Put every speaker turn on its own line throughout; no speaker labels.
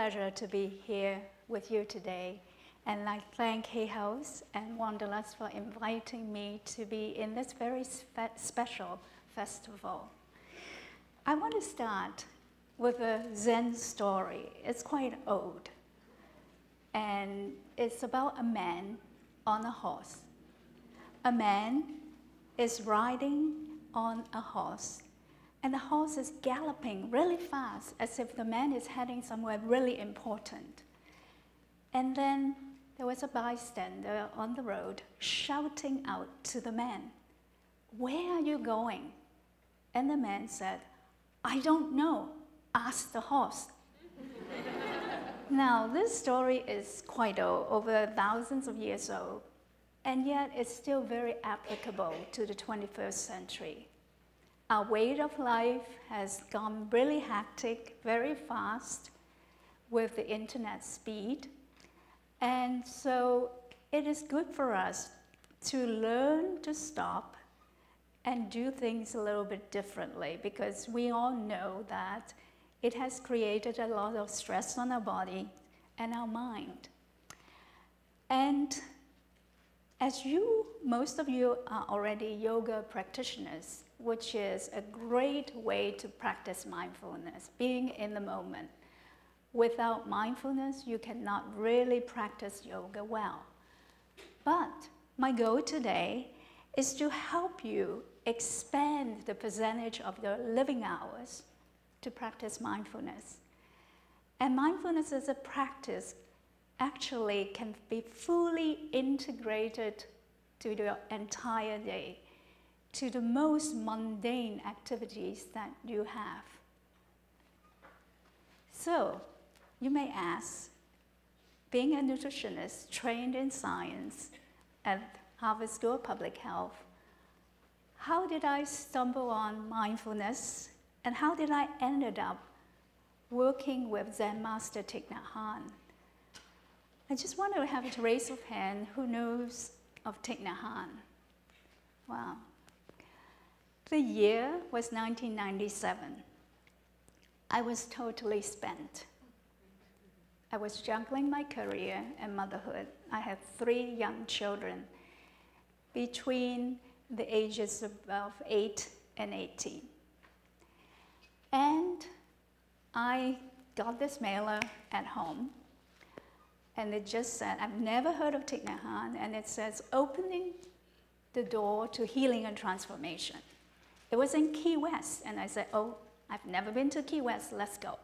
pleasure to be here with you today. And I thank Hay House and Wanderlust for inviting me to be in this very special festival. I want to start with a Zen story. It's quite old. And it's about a man on a horse. A man is riding on a horse, and the horse is galloping really fast as if the man is heading somewhere really important. And then there was a bystander on the road shouting out to the man, "Where are you going?" And the man said, "I don't know. Ask the horse." Now, this story is quite old, over thousands of years old, and yet it's still very applicable to the 21st century. Our way of life has gone really hectic, very fast, with the internet speed. And so it is good for us to learn to stop and do things a little bit differently, because we all know that it has created a lot of stress on our body and our mind. And as most of you are already yoga practitioners, which is a great way to practice mindfulness, being in the moment. Without mindfulness, you cannot really practice yoga well. But my goal today is to help you expand the percentage of your living hours to practice mindfulness. And mindfulness as a practice actually can be fully integrated to your entire day, to the most mundane activities that you have. So, you may ask, being a nutritionist trained in science at Harvard School of Public Health, how did I stumble on mindfulness, and how did I end up working with Zen Master Thich Nhat Hanh? I just want to have a raise of hand who knows of Thich Nhat Hanh. Wow. The year was 1997. I was totally spent. I was juggling my career and motherhood. I had 3 young children between the ages of 8 and 18. And I got this mailer at home, and it just said, I've never heard of Thich Nhat Hanh, and it says, opening the door to healing and transformation. It was in Key West, and I said, oh, I've never been to Key West, let's go.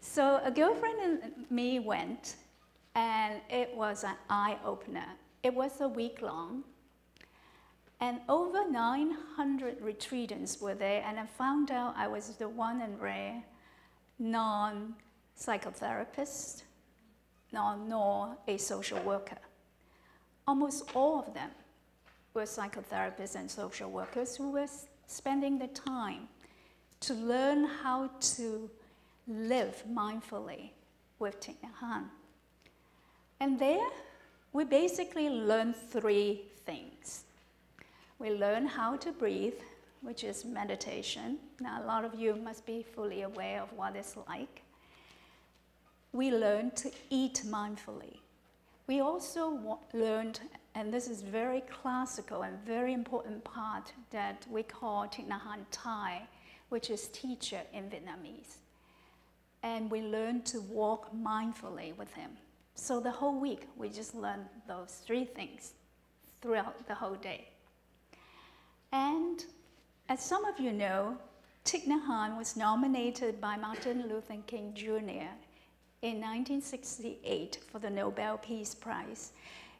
So a girlfriend and me went, and it was an eye-opener. It was a week long, and over 900 retreatants were there, and I found out I was the one and rare non-psychotherapist, nor a social worker. Almost all of them were psychotherapists and social workers who were spending the time to learn how to live mindfully with Thich Nhat Hanh. And there, we basically learned 3 things. We learned how to breathe, which is meditation. Now, a lot of you must be fully aware of what it's like. We learned to eat mindfully. We also learned, and this is very classical and very important part, that we call Thich Nhat Hanh Thai, which is teacher in Vietnamese. And we learned to walk mindfully with him. So the whole week, we just learned those 3 things throughout the whole day. And as some of you know, Thich Nhat Hanh was nominated by Martin Luther King Jr. in 1968 for the Nobel Peace Prize,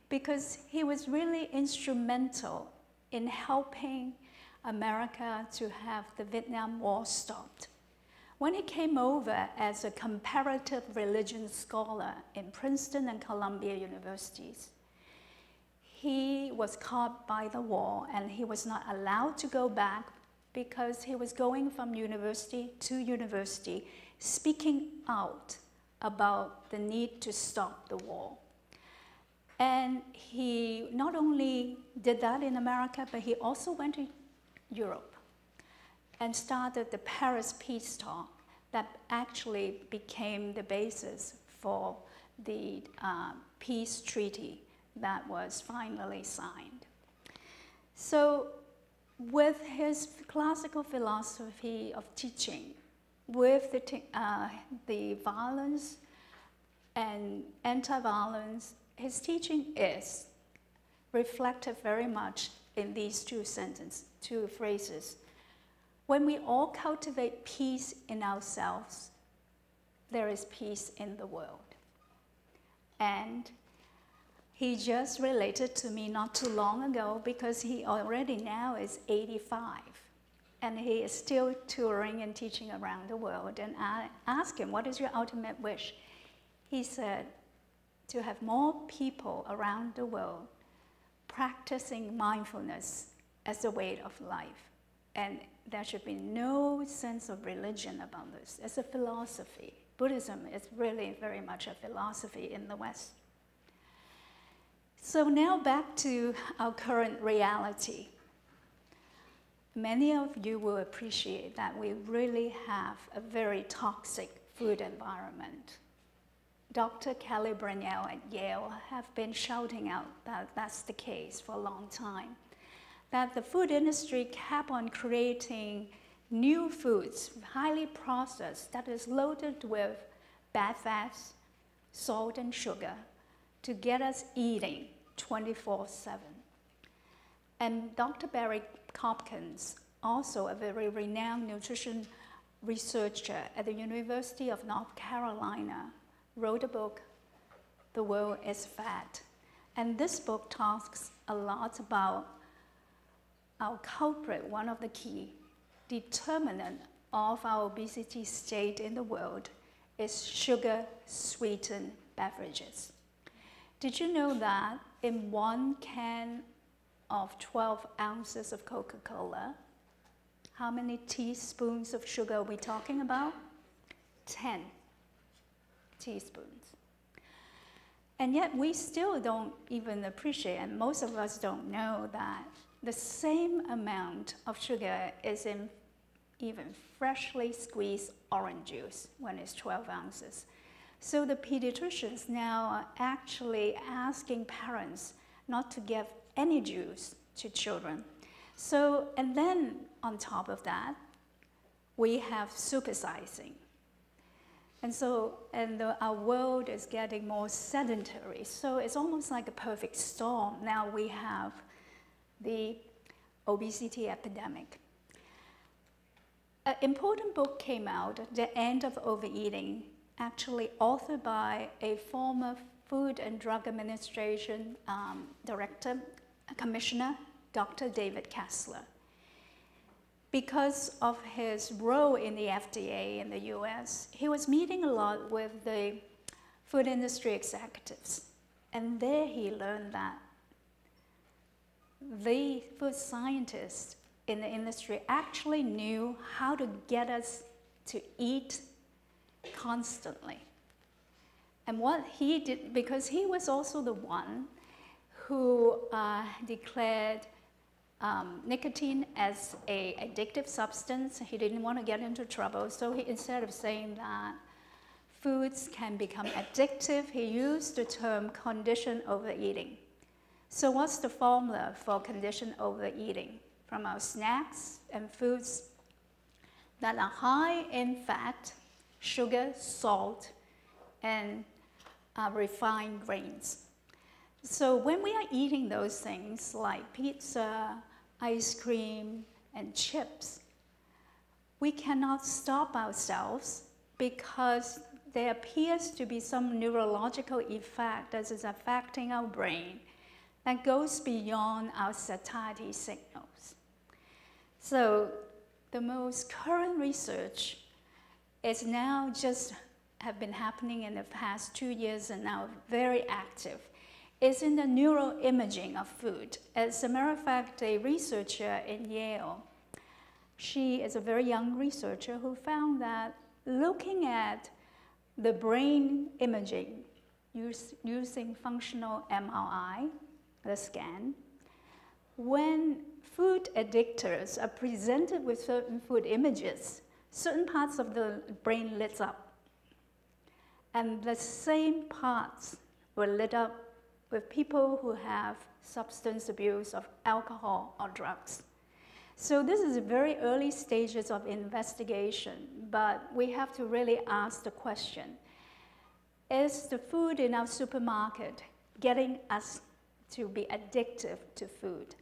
because he was really instrumental in helping America to have the Vietnam War stopped. When he came over as a comparative religion scholar in Princeton and Columbia universities, he was caught by the war, and he was not allowed to go back because he was going from university to university, speaking out about the need to stop the war. And he not only did that in America, but he also went to Europe and started the Paris Peace Talk, that actually became the basis for the peace treaty that was finally signed. So with his classical philosophy of teaching, with the violence and anti-violence, his teaching is reflected very much in these two phrases. When we all cultivate peace in ourselves, there is peace in the world. And he just related to me not too long ago, because he already now is 85. And he is still touring and teaching around the world. And I asked him, what is your ultimate wish? He said, to have more people around the world practicing mindfulness as a way of life. And there should be no sense of religion about this. It's a philosophy. Buddhism is really very much a philosophy in the West. So now back to our current reality. Many of you will appreciate that we really have a very toxic food environment. Dr. Kelly Brunel at Yale have been shouting out that that's the case for a long time. That the food industry kept on creating new foods, highly processed, that is loaded with bad fats, salt, and sugar to get us eating 24/7. And Dr. Barry Hopkins, also a very renowned nutrition researcher at the University of North Carolina, wrote a book, The World is Fat. And this book talks a lot about our culprit, one of the key determinant of our obesity state in the world is sugar-sweetened beverages. Did you know that in 1 can of 12 ounces of Coca-Cola, how many teaspoons of sugar are we talking about? 10 teaspoons. And yet we still don't even appreciate, and most of us don't know, that the same amount of sugar is in even freshly squeezed orange juice when it's 12 ounces. So the pediatricians now are actually asking parents not to give any juice to children. So, and then on top of that, we have supersizing. And so, our world is getting more sedentary. So it's almost like a perfect storm. Now we have the obesity epidemic. An important book came out, The End of Overeating, actually authored by a former Food and Drug Administration director, commissioner, Dr. David Kessler. Because of his role in the FDA in the US, he was meeting a lot with the food industry executives. And there he learned that the food scientists in the industry actually knew how to get us to eat constantly. And what he did, because he was also the one who declared nicotine as an addictive substance. He didn't want to get into trouble, so instead of saying that foods can become addictive, he used the term conditioned overeating. So what's the formula for conditioned overeating? From our snacks and foods that are high in fat, sugar, salt, and refined grains. So when we are eating those things like pizza, ice cream, and chips, we cannot stop ourselves because there appears to be some neurological effect that is affecting our brain that goes beyond our satiety signals. So the most current research is now just have been happening in the past 2 years and now very active. Is in the neuroimaging of food. As a matter of fact, a researcher in Yale, she is a very young researcher who found that looking at the brain imaging using functional MRI, the scan, when food addictors are presented with certain food images, certain parts of the brain lit up. And the same parts were lit up with people who have substance abuse of alcohol or drugs. So this is very early stages of investigation, but we have to really ask the question, is the food in our supermarket getting us to be addictive to food?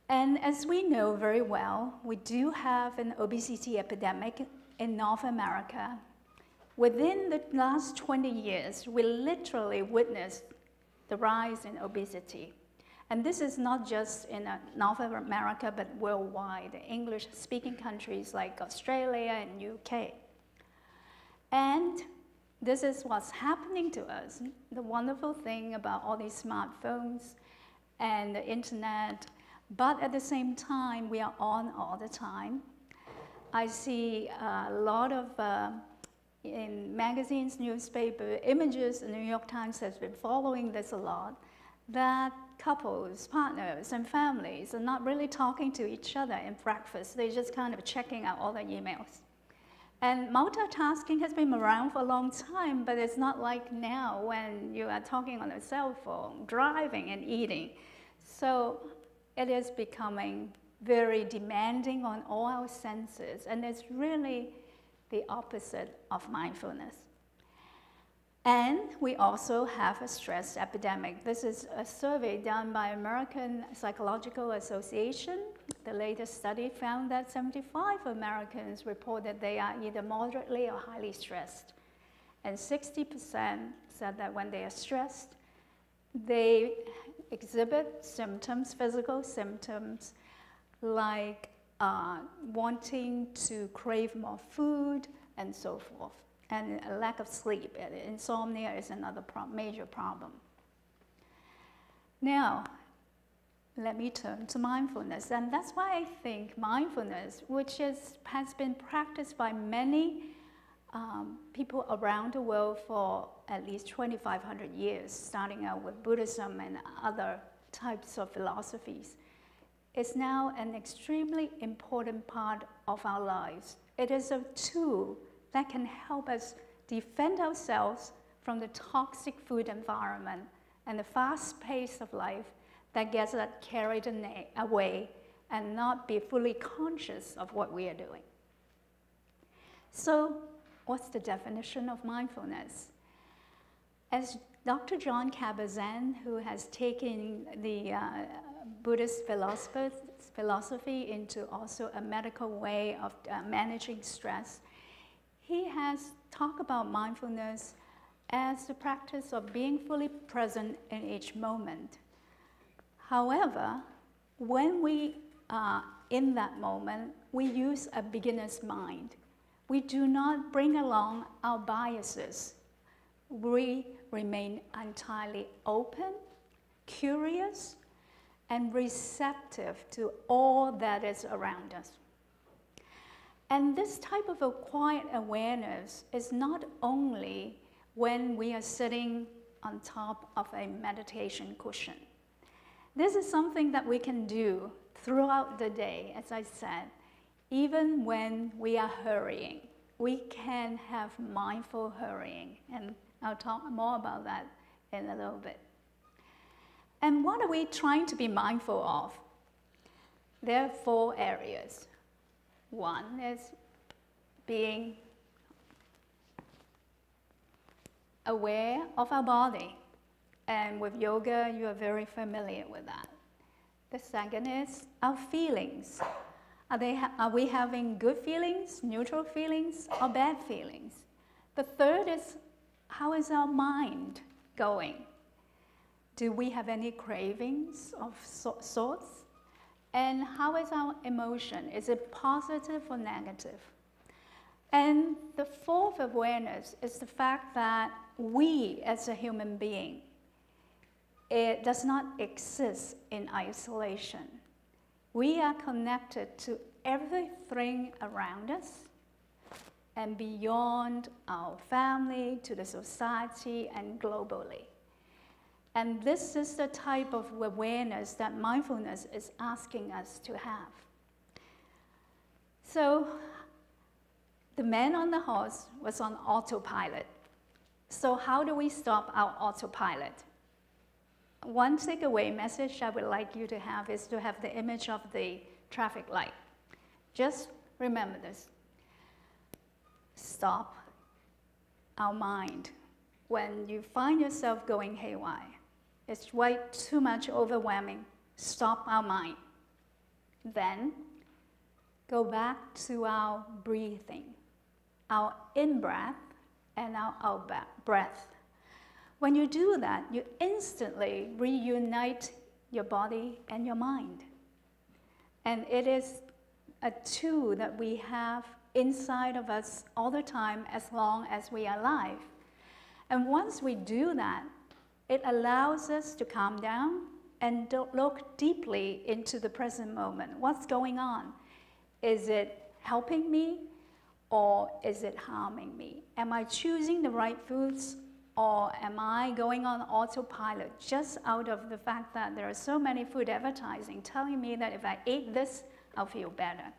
And as we know very well, we do have an obesity epidemic in North America. Within the last 20 years, we literally witnessed the rise in obesity. And this is not just in North America, but worldwide, English-speaking countries like Australia and UK. And this is what's happening to us. The wonderful thing about all these smartphones and the internet, but at the same time, we are on all the time. I see a lot of, in magazines, newspaper, images, the New York Times has been following this a lot, that couples, partners, and families are not really talking to each other in breakfast. They're just kind of checking out all the emails. And multitasking has been around for a long time, but it's not like now when you are talking on a cell phone, driving and eating. So it is becoming very demanding on all our senses, and it's really the opposite of mindfulness. And we also have a stress epidemic. This is a survey done by American Psychological Association. The latest study found that 75 Americans report that they are either moderately or highly stressed. And 60% said that when they are stressed, they exhibit symptoms, physical symptoms, like wanting to crave more food and so forth. And a lack of sleep. Insomnia is another major problem. Now, let me turn to mindfulness. And that's why I think mindfulness, which has been practiced by many people around the world for at least 2,500 years, starting out with Buddhism and other types of philosophies, is now an extremely important part of our lives. It is a tool that can help us defend ourselves from the toxic food environment and the fast pace of life that gets us carried away and not be fully conscious of what we are doing. So, what's the definition of mindfulness? As Dr. Jon Kabat-Zinn, who has taken the Buddhist philosophy into also a medical way of managing stress, he has talked about mindfulness as the practice of being fully present in each moment. However, when we are in that moment, we use a beginner's mind. We do not bring along our biases. We remain entirely open, curious, and receptive to all that is around us. And this type of a quiet awareness is not only when we are sitting on top of a meditation cushion. This is something that we can do throughout the day, as I said. Even when we are hurrying, we can have mindful hurrying. And I'll talk more about that in a little bit. And what are we trying to be mindful of? There are 4 areas. One is being aware of our body. And with yoga, you are very familiar with that. The second is our feelings. Are we having good feelings, neutral feelings, or bad feelings? The third is, how is our mind going? Do we have any cravings of sorts? And how is our emotion? Is it positive or negative? And the fourth awareness is the fact that we, as a human being, it does not exist in isolation. We are connected to everything around us and beyond our family, to the society, and globally. And this is the type of awareness that mindfulness is asking us to have. So the man on the horse was on autopilot. So how do we stop our autopilot? One takeaway message I would like you to have is to have the image of the traffic light. Just remember this. Stop our mind. When you find yourself going haywire, it's way too much overwhelming. Stop our mind. Then go back to our breathing, our in-breath and our out-breath. When you do that, you instantly reunite your body and your mind. And it is a tool that we have inside of us all the time as long as we are alive. And once we do that, it allows us to calm down and look deeply into the present moment. What's going on? Is it helping me or is it harming me? Am I choosing the right foods or am I going on autopilot just out of the fact that there are so many food advertising telling me that if I ate this, I'll feel better?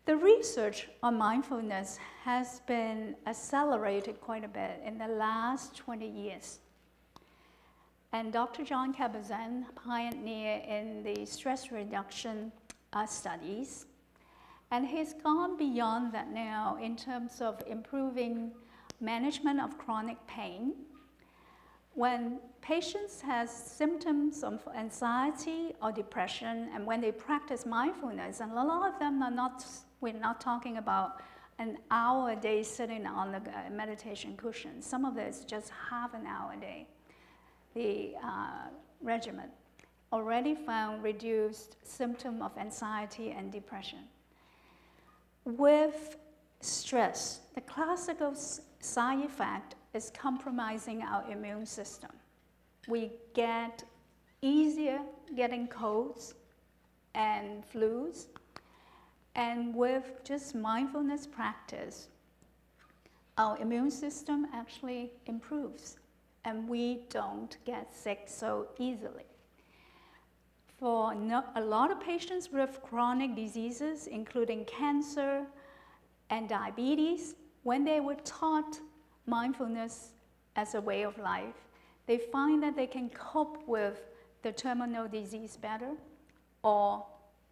The research on mindfulness has been accelerated quite a bit in the last 20 years. And Dr. John Kabat-Zinn, pioneer in the stress reduction studies, and he's gone beyond that now in terms of improving management of chronic pain. When patients have symptoms of anxiety or depression, and when they practice mindfulness, and a lot of them are not, we're not talking about an hour a day sitting on the meditation cushion. Some of it is just half an hour a day. The regimen already found reduced symptom of anxiety and depression. With stress, the classical side effect is compromising our immune system. We get easier getting colds and flus, and with just mindfulness practice, our immune system actually improves and we don't get sick so easily. For a lot of patients with chronic diseases, including cancer and diabetes, when they were taught mindfulness as a way of life, they find that they can cope with the terminal disease better, or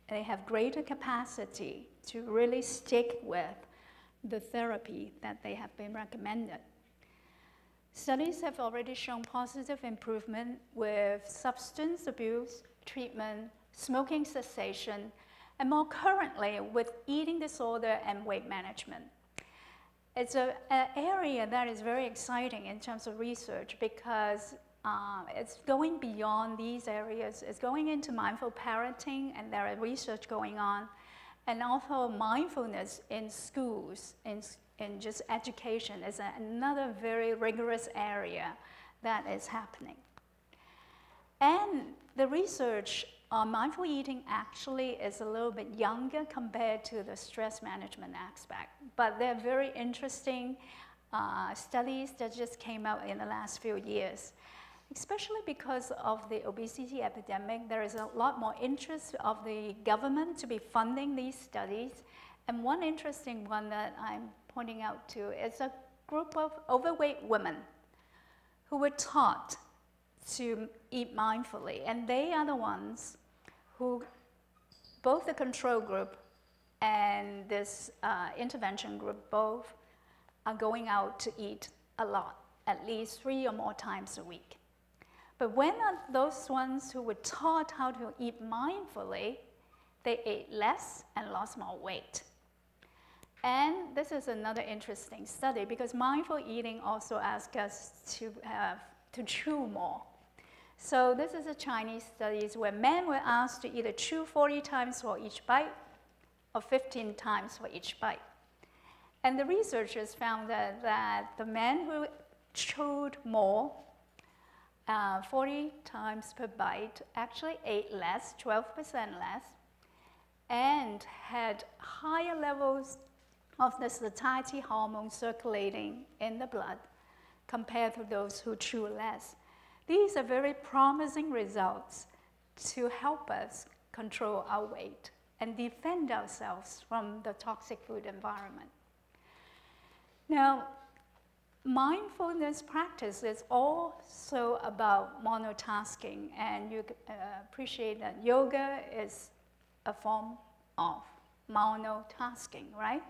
they have greater capacity to really stick with the therapy that they have been recommended. Studies have already shown positive improvement with substance abuse treatment, smoking cessation, and more currently with eating disorder and weight management. It's an area that is very exciting in terms of research because it's going beyond these areas. It's going into mindful parenting, and there is research going on, and also mindfulness in schools, in just education is another very rigorous area that is happening. And the research on mindful eating actually is a little bit younger compared to the stress management aspect, but they're very interesting studies that just came out in the last few years. Especially because of the obesity epidemic, there is a lot more interest of the government to be funding these studies. And one interesting one that I'm pointing out to is a group of overweight women who were taught to eat mindfully. And they are the ones who, both the control group and this intervention group, both are going out to eat a lot, at least 3 or more times a week. But when those ones who were taught how to eat mindfully, they ate less and lost more weight. And this is another interesting study because mindful eating also asks us to chew more. So this is a Chinese study where men were asked to either chew 40 times for each bite or 15 times for each bite. And the researchers found that the men who chewed more, 40 times per bite, actually ate less, 12% less, and had higher levels of the satiety hormone circulating in the blood compared to those who chew less. These are very promising results to help us control our weight and defend ourselves from the toxic food environment. Now, mindfulness practice is also about monotasking, and you appreciate that yoga is a form of monotasking, right?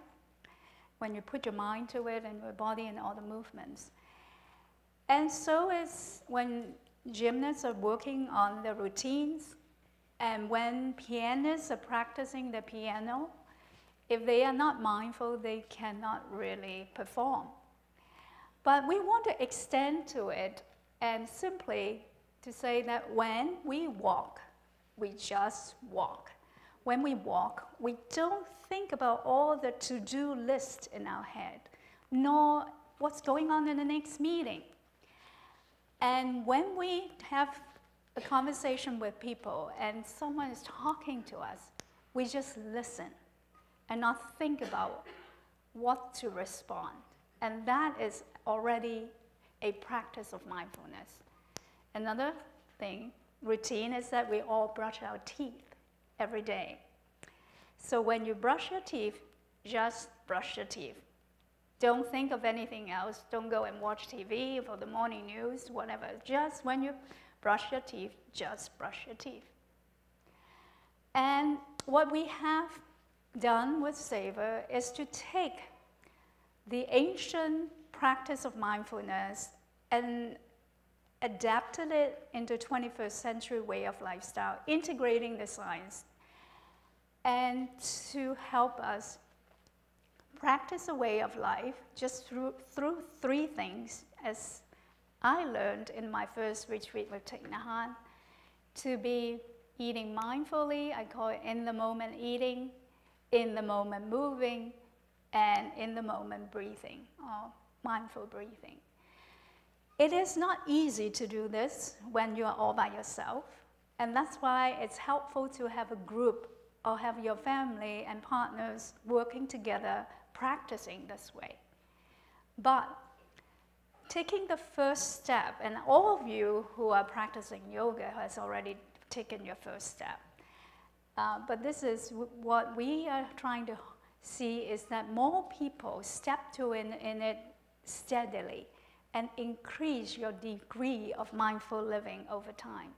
When you put your mind to it and your body and all the movements. And so is when gymnasts are working on the routines, and when pianists are practicing the piano, if they are not mindful, they cannot really perform. But we want to extend to it and simply to say that when we walk, we just walk. When we walk, we don't think about all the to-do list in our head, nor what's going on in the next meeting. And when we have a conversation with people and someone is talking to us, we just listen and not think about what to respond. And that is already a practice of mindfulness. Another thing, routine, is that we all brush our teeth every day. So when you brush your teeth, just brush your teeth. Don't think of anything else. Don't go and watch TV for the morning news, whatever. Just when you brush your teeth, just brush your teeth. And what we have done with Savor is to take the ancient practice of mindfulness and adapted it into 21st century way of lifestyle, integrating the science, and to help us practice a way of life just through three things, as I learned in my first retreat with Thich Nhat Hanh, to be eating mindfully. I call it in the moment eating, in the moment moving, and in the moment breathing, or mindful breathing. It is not easy to do this when you are all by yourself, and that's why it's helpful to have a group or have your family and partners working together practicing this way. But taking the first step, and all of you who are practicing yoga has already taken your first step. But this is what we are trying to see, is that more people step to in it steadily and increase your degree of mindful living over time.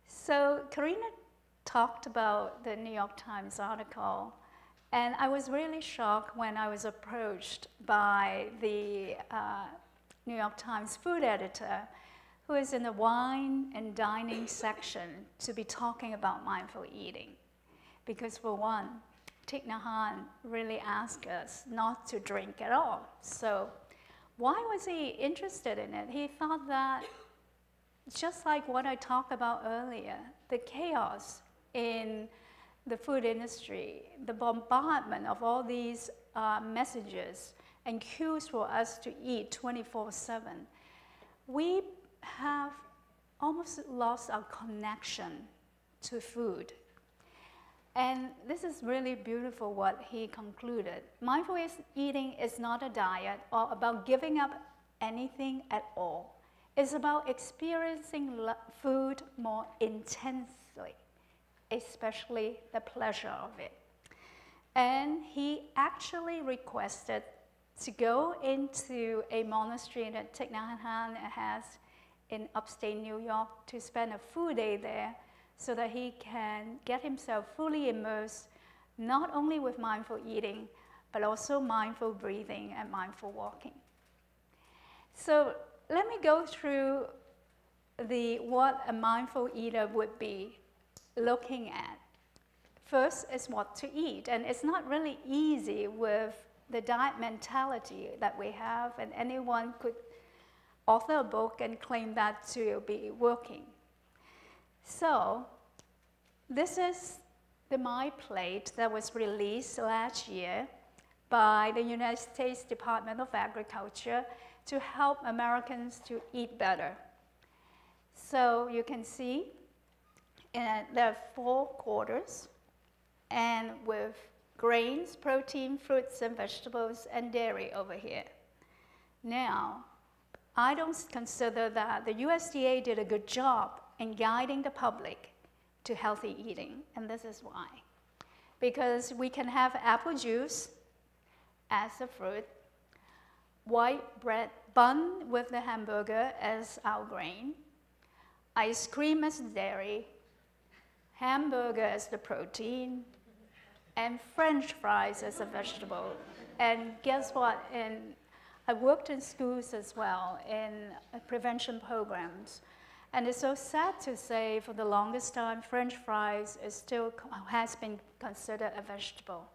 So Karina talked about the New York Times article, and I was really shocked when I was approached by the New York Times food editor, who is in the wine and dining section, to be talking about mindful eating. Because for one, Thich Nhat Hanh really asked us not to drink at all. So why was he interested in it? He thought that, just like what I talked about earlier, the chaos in the food industry, the bombardment of all these messages and cues for us to eat 24/7, we have almost lost our connection to food. And this is really beautiful what he concluded. Mindful eating is not a diet or about giving up anything at all. It's about experiencing food more intensely, especially the pleasure of it. And he actually requested to go into a monastery that Thich Nhat Hanh has in upstate New York, to spend a full day there so that he can get himself fully immersed, not only with mindful eating, but also mindful breathing and mindful walking. So let me go through what a mindful eater would be looking at. First is what to eat, and it's not really easy with the diet mentality that we have, and anyone could author a book and claim that to be working. So this is the My Plate that was released last year by the United States Department of Agriculture to help Americans to eat better. So you can see there are 4 quarters, and with grains, protein, fruits and vegetables, and dairy over here. Now, I don't consider that the USDA did a good job in guiding the public to healthy eating, and this is why. because we can have apple juice as a fruit, white bread bun with the hamburger as our grain, ice cream as dairy, hamburger as the protein, and French fries as a vegetable. And guess what? I worked in schools as well in prevention programs. And it's so sad to say, for the longest time, French fries has been considered a vegetable.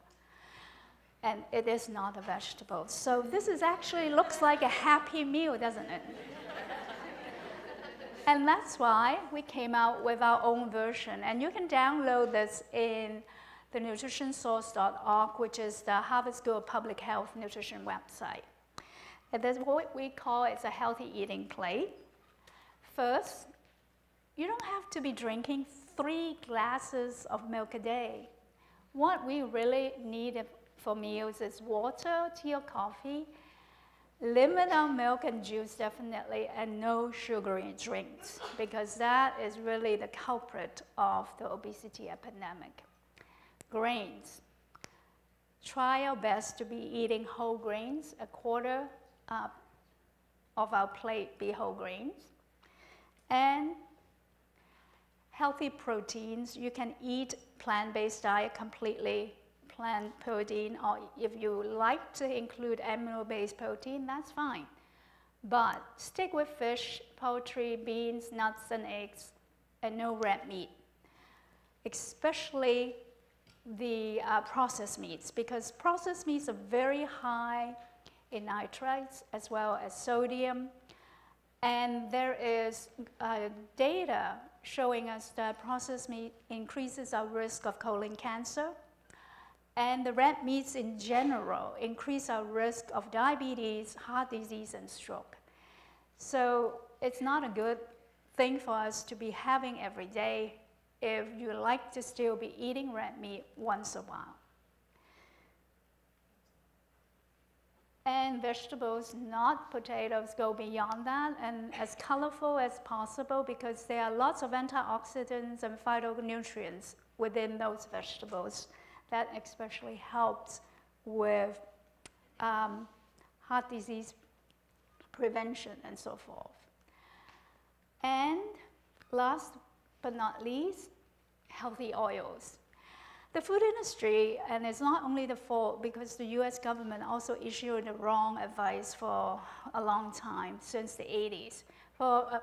And it is not a vegetable. So this is actually looks like a happy meal, doesn't it? And that's why we came out with our own version. And you can download this in the nutritionsource.org, which is the Harvard School of Public Health nutrition website. And that's what we call a healthy eating plate. First, you don't have to be drinking 3 glasses of milk a day. What we really need for meals is water, tea, or coffee. Limit our milk and juice definitely, and no sugary drinks, because that is really the culprit of the obesity epidemic. Grains. Try our best to be eating whole grains. A quarter of our plate be whole grains. And healthy proteins. You can eat plant-based diet completely, plant protein, or if you like to include animal-based protein, that's fine. But stick with fish, poultry, beans, nuts, and eggs, and no red meat. Especially the processed meats, because processed meats are very high in nitrates as well as sodium. And there is data showing us that processed meat increases our risk of colon cancer. And the red meats in general increase our risk of diabetes, heart disease, and stroke. So it's not a good thing for us to be having every day if you like to still be eating red meat once a while. And vegetables, not potatoes, go beyond that and as colorful as possible, because there are lots of antioxidants and phytonutrients within those vegetables. That especially helps with heart disease prevention and so forth. And last but not least, healthy oils. The food industry, and it's not only the fault because the US government also issued the wrong advice for a long time, since the 80s, for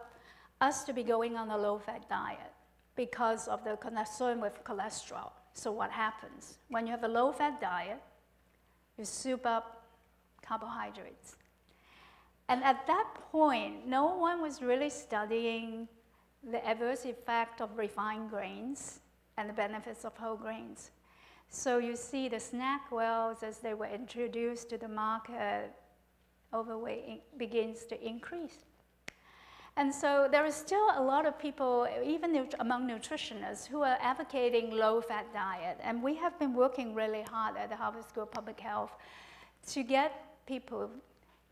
us to be going on a low-fat diet because of the concern with cholesterol. So what happens? When you have a low-fat diet, you soup up carbohydrates. And at that point, no one was really studying the adverse effect of refined grains and the benefits of whole grains. So you see the snack wells, as they were introduced to the market, overweight begins to increase. And so there is still a lot of people, even among nutritionists, who are advocating low-fat diet. And we have been working really hard at the Harvard School of Public Health to get people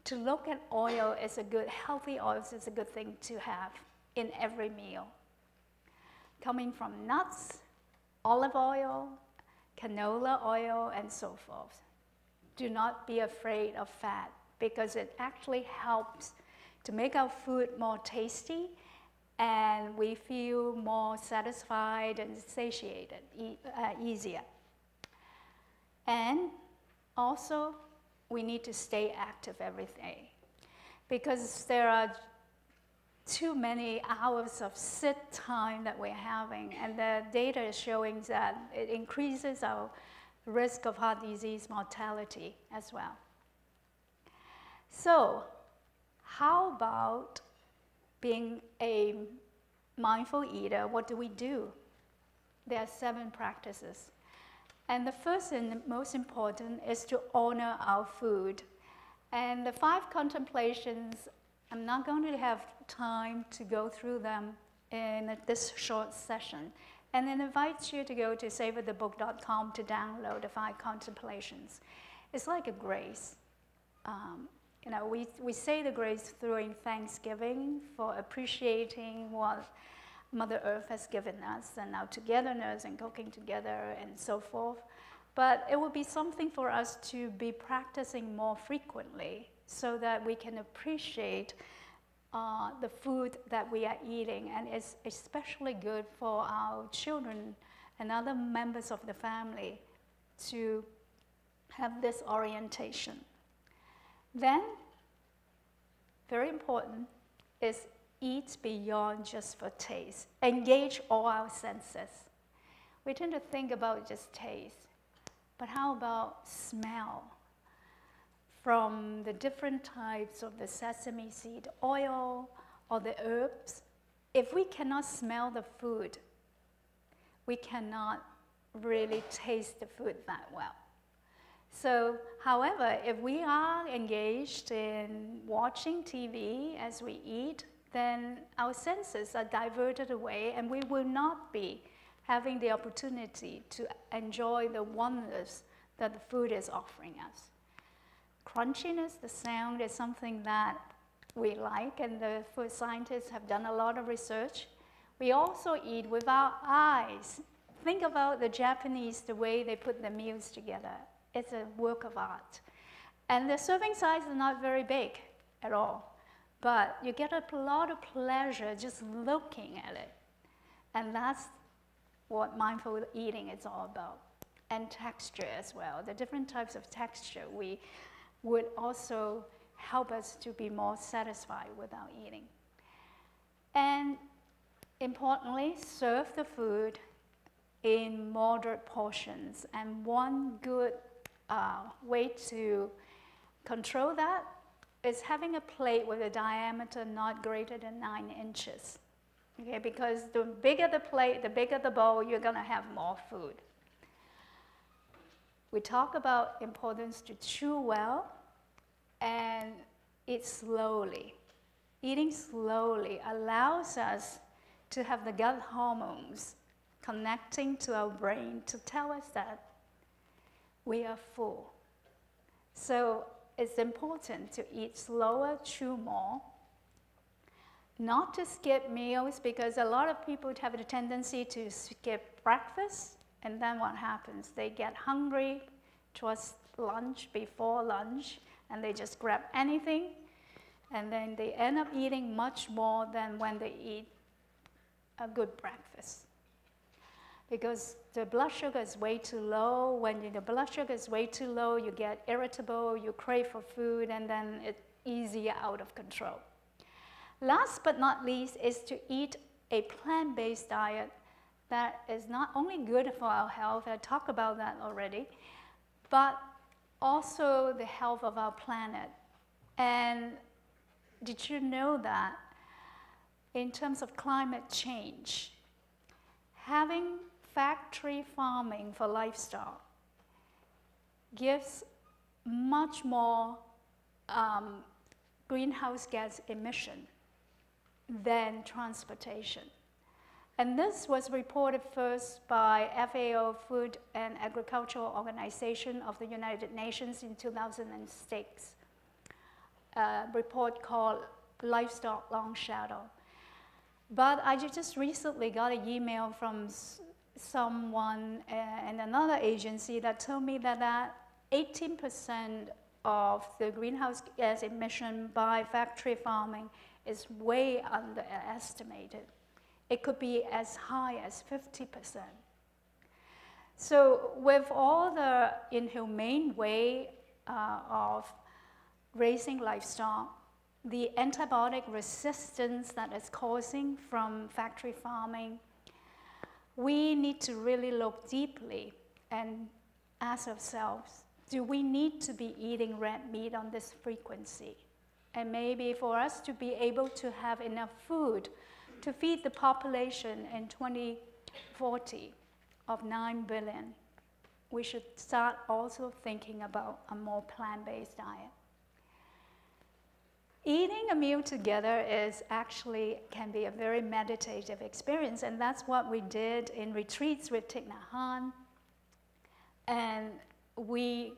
to look at oil as a good, healthy oils is a good thing to have in every meal. Coming from nuts, olive oil, canola oil, and so forth. Do not be afraid of fat, because it actually helps to make our food more tasty, and we feel more satisfied and satiated easier. And also, we need to stay active every day, because there are too many hours of sit time that we're having, and the data is showing that it increases our risk of heart disease mortality as well. So, how about being a mindful eater? What do we do? There are 7 practices. And the first and most important is to honor our food. And the 5 contemplations, I'm not going to have time to go through them in this short session. And then invite you to go to savorthebook.com to download the 5 contemplations. It's like a grace. You know, we say the grace during Thanksgiving for appreciating what Mother Earth has given us, and our togetherness and cooking together and so forth. But it would be something for us to be practicing more frequently so that we can appreciate the food that we are eating. And it's especially good for our children and other members of the family to have this orientation. Then, very important, is eat beyond just for taste. Engage all our senses. We tend to think about just taste, but how about smell? From the different types of the sesame seed oil or the herbs, if we cannot smell the food, we cannot really taste the food that well. So, however, if we are engaged in watching TV as we eat, then our senses are diverted away and we will not be having the opportunity to enjoy the wonders that the food is offering us. Crunchiness, the sound, is something that we like, and the food scientists have done a lot of research. We also eat with our eyes. Think about the Japanese, the way they put their meals together. It's a work of art. And the serving size is not very big at all, but you get a lot of pleasure just looking at it. And that's what mindful eating is all about. And texture as well. The different types of texture would also help us to be more satisfied with our eating. And importantly, serve the food in moderate portions. And one good way to control that is having a plate with a diameter not greater than 9 inches. Okay, because the bigger the plate, the bigger the bowl, you're going to have more food. We talk about importance to chew well and eat slowly. Eating slowly allows us to have the gut hormones connecting to our brain to tell us that we are full. So it's important to eat slower, chew more, not to skip meals, because a lot of people have the tendency to skip breakfast, and then what happens? They get hungry towards lunch, before lunch, and they just grab anything, and then they end up eating much more than when they eat a good breakfast. Because the blood sugar is way too low. When the blood sugar is way too low, you get irritable, you crave for food, and then it's easier out of control. Last but not least is to eat a plant-based diet that is not only good for our health, I talked about that already, but also the health of our planet. And did you know that in terms of climate change, having factory farming for livestock gives much more greenhouse gas emission than transportation. And this was reported first by FAO, Food and Agricultural Organization of the United Nations in 2006, a report called Livestock Long Shadow. But I just recently got an email from someone in another agency that told me that 18% of the greenhouse gas emission by factory farming is way underestimated. It could be as high as 50%. So with all the inhumane way of raising livestock, the antibiotic resistance that is causing from factory farming, we need to really look deeply and ask ourselves, do we need to be eating red meat on this frequency? And maybe for us to be able to have enough food to feed the population in 2040 of 9 billion, we should start also thinking about a more plant-based diet. Eating a meal together can be a very meditative experience, and that's what we did in retreats with Thich Nhat Hanh. And we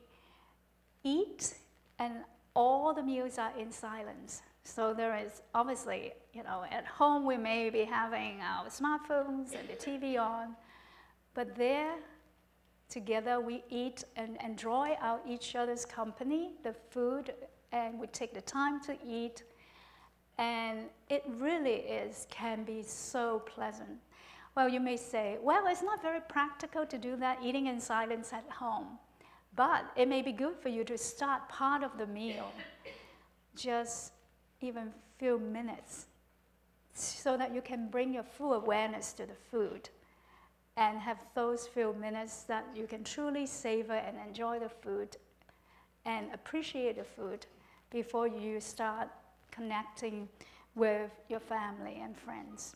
eat, and all the meals are in silence. So there is obviously, at home we may be having our smartphones and the TV on, but there, together we eat and enjoy each other's company, the food, and we take the time to eat. And it really can be so pleasant. Well, you may say, well, it's not very practical to do that, eating in silence at home. But it may be good for you to start part of the meal, just even few minutes, so that you can bring your full awareness to the food and have those few minutes that you can truly savor and enjoy the food and appreciate the food before you start connecting with your family and friends.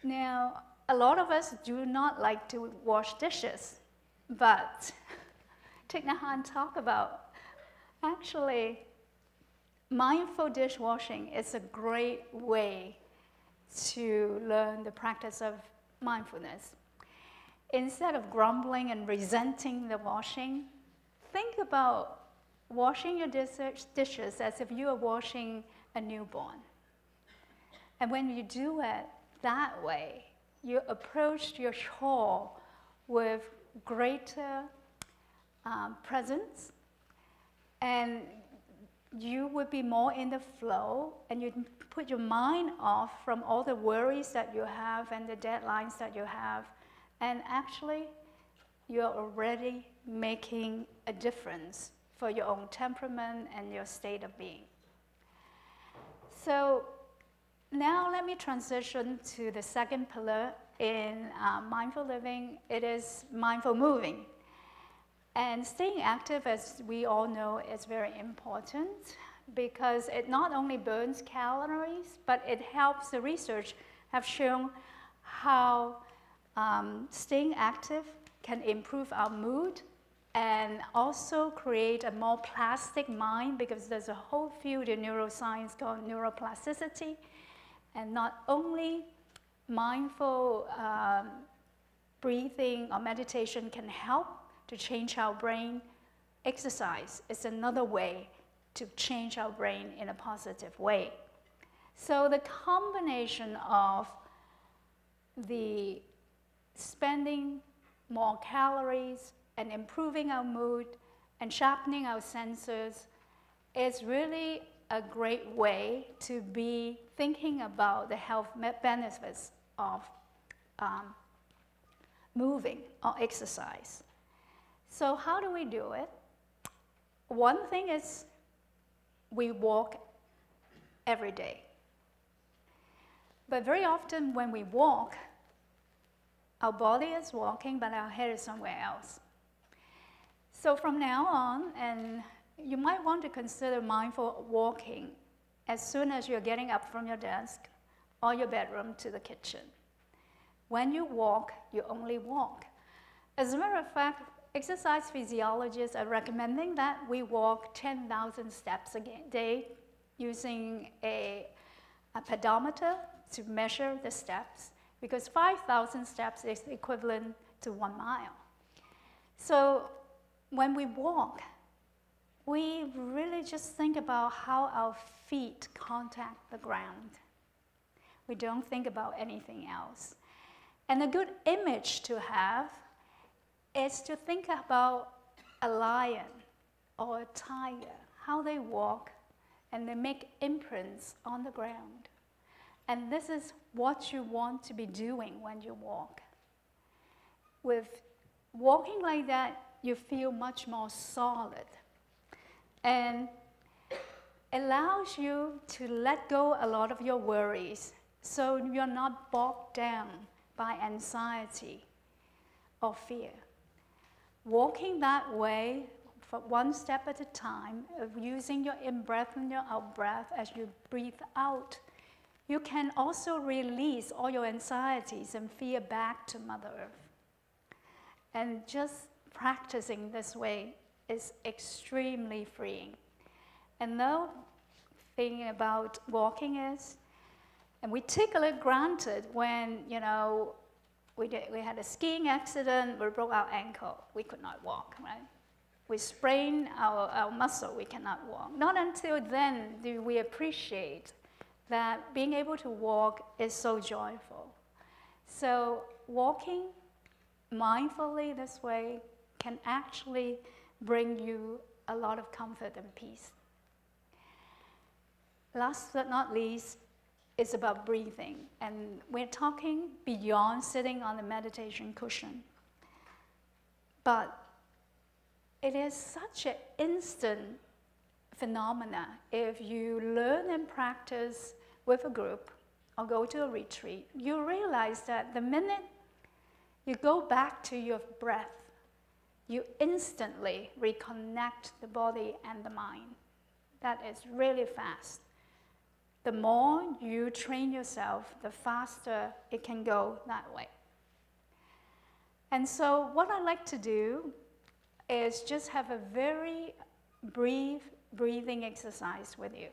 Now, a lot of us do not like to wash dishes, but Thich Nhat Hanh talk about actually mindful dishwashing is a great way to learn the practice of mindfulness. Instead of grumbling and resenting the washing, think about washing your dishes as if you are washing a newborn. And when you do it that way, you approach your chore with greater presence, and you would be more in the flow, and you put your mind off from all the worries that you have and the deadlines that you have, and actually you're already making a difference for your own temperament and your state of being. So now let me transition to the second pillar in mindful living. It is mindful moving. And staying active, as we all know, is very important because it not only burns calories, but it helps. The research have shown how staying active can improve our mood and also create a more plastic mind, because there's a whole field in neuroscience called neuroplasticity. And not only mindful breathing or meditation can help to change our brain, exercise is another way to change our brain in a positive way. So the combination of the spending more calories and improving our mood and sharpening our senses is really a great way to be thinking about the health benefits of moving or exercise. So how do we do it? One thing is we walk every day. But very often when we walk, our body is walking, but our head is somewhere else. So from now on, and you might want to consider mindful walking as soon as you're getting up from your desk or your bedroom to the kitchen. When you walk, you only walk. As a matter of fact, exercise physiologists are recommending that we walk 10,000 steps a day using a pedometer to measure the steps, because 5,000 steps is equivalent to 1 mile. So when we walk, we really just think about how our feet contact the ground. We don't think about anything else. And a good image to have is to think about a lion or a tiger, how they walk and they make imprints on the ground. And this is what you want to be doing when you walk. With walking like that, you feel much more solid. And allows you to let go a lot of your worries, so you're not bogged down by anxiety or fear. Walking that way, for one step at a time, of using your in-breath and your out-breath as you breathe out, you can also release all your anxieties and fear back to Mother Earth. And just practicing this way is extremely freeing. Another thing about walking is, and we take it for granted when, we had a skiing accident, we broke our ankle, we could not walk, right? we sprain our muscle, we cannot walk. Not until then do we appreciate that being able to walk is so joyful. So walking mindfully this way can actually bring you a lot of comfort and peace. Last but not least, it's about breathing. And we're talking beyond sitting on the meditation cushion. But it is such an instant phenomena. If you learn and practice with a group or go to a retreat, you realize that the minute you go back to your breath, you instantly reconnect the body and the mind. That is really fast. The more you train yourself, the faster it can go that way. And so what I like to do is just have a very brief breathing exercise with you.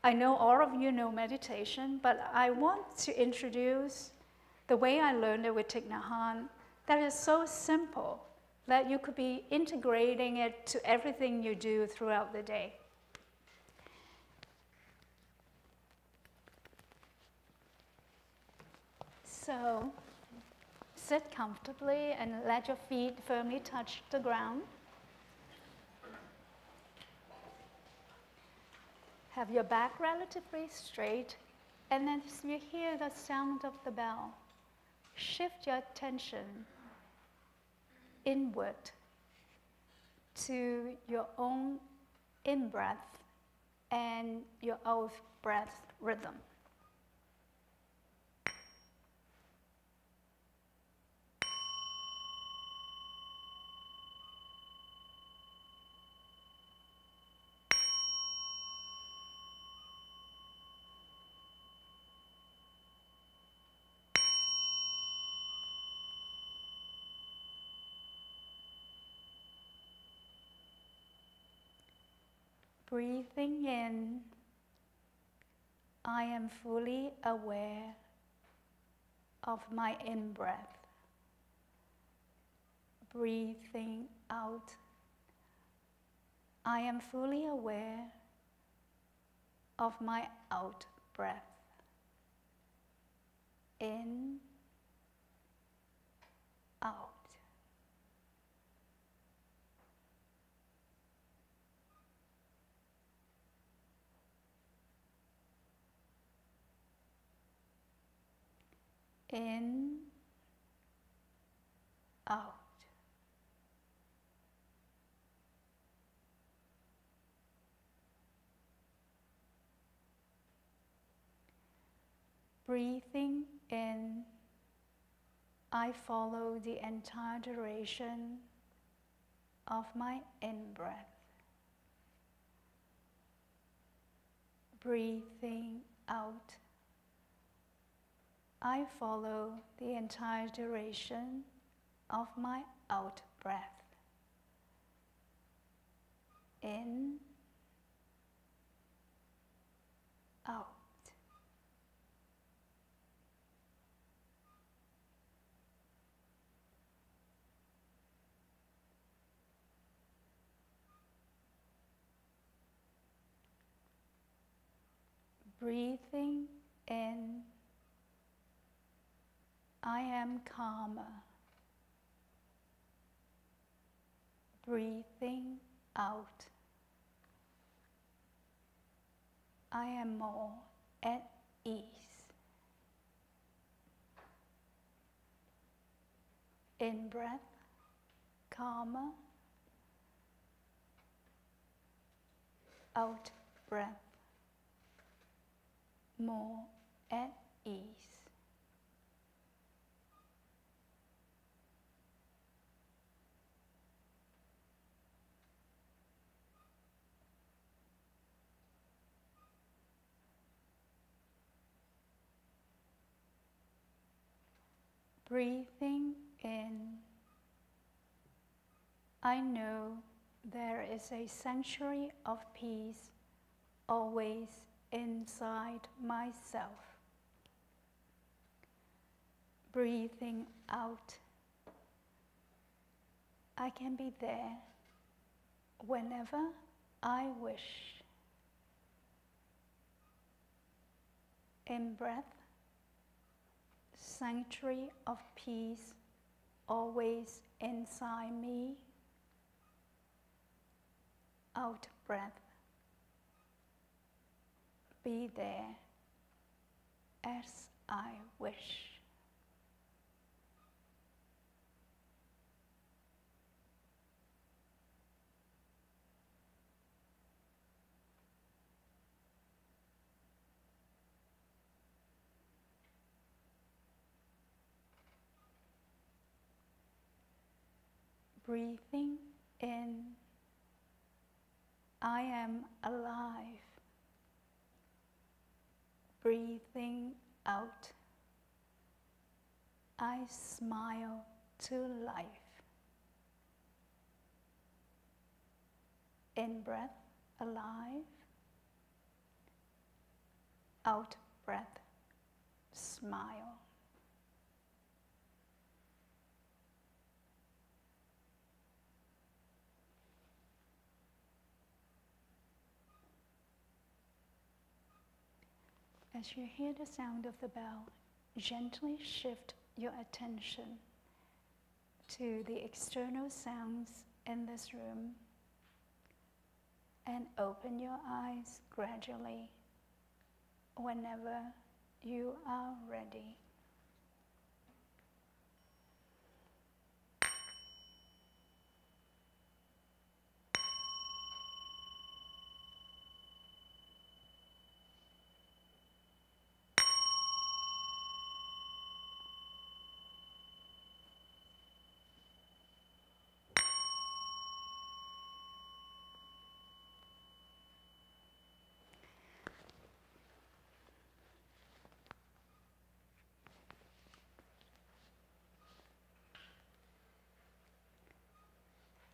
I know all of you know meditation, but I want to introduce the way I learned it with Thich Nhat Hanh that is so simple that you could be integrating it to everything you do throughout the day. So sit comfortably and let your feet firmly touch the ground. Have your back relatively straight, and then as you hear the sound of the bell, shift your attention inward to your own in-breath and your out-breath rhythm. Breathing in, I am fully aware of my in-breath. Breathing out, I am fully aware of my out-breath. In, out. In, out. Breathing in, I follow the entire duration of my in-breath. Breathing out, I follow the entire duration of my out-breath. In, out. Breathing in, I am calmer. Breathing out, I am more at ease. In breath, calmer. Out breath, more at ease. Breathing in, I know there is a sanctuary of peace always inside myself. Breathing out, I can be there whenever I wish. In-breath, sanctuary of peace always inside me. Out-breath, be there as I wish. Breathing in, I am alive. Breathing out, I smile to life. In-breath, alive. Out-breath, smile. As you hear the sound of the bell, gently shift your attention to the external sounds in this room and open your eyes gradually whenever you are ready.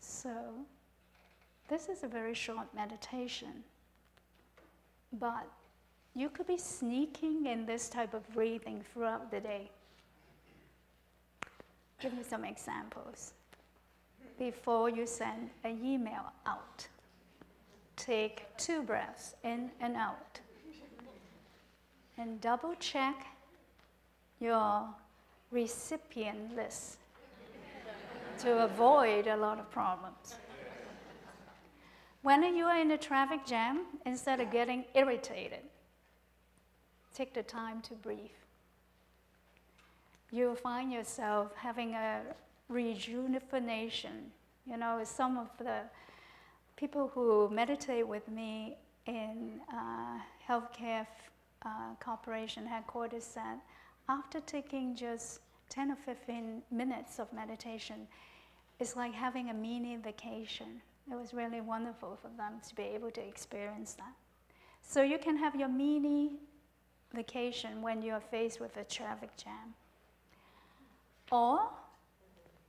So, this is a very short meditation, but you could be sneaking in this type of breathing throughout the day. Give me some examples. Before you send an email out, take 2 breaths in and out. And double check your recipient list to avoid a lot of problems. When you are in a traffic jam, instead of getting irritated, take the time to breathe. You'll find yourself having a rejuvenation. You know, some of the people who meditate with me in healthcare corporation headquarters said, after taking just 10 or 15 minutes of meditation, it's like having a mini vacation. It was really wonderful for them to be able to experience that. So you can have your mini vacation when you are faced with a traffic jam. Or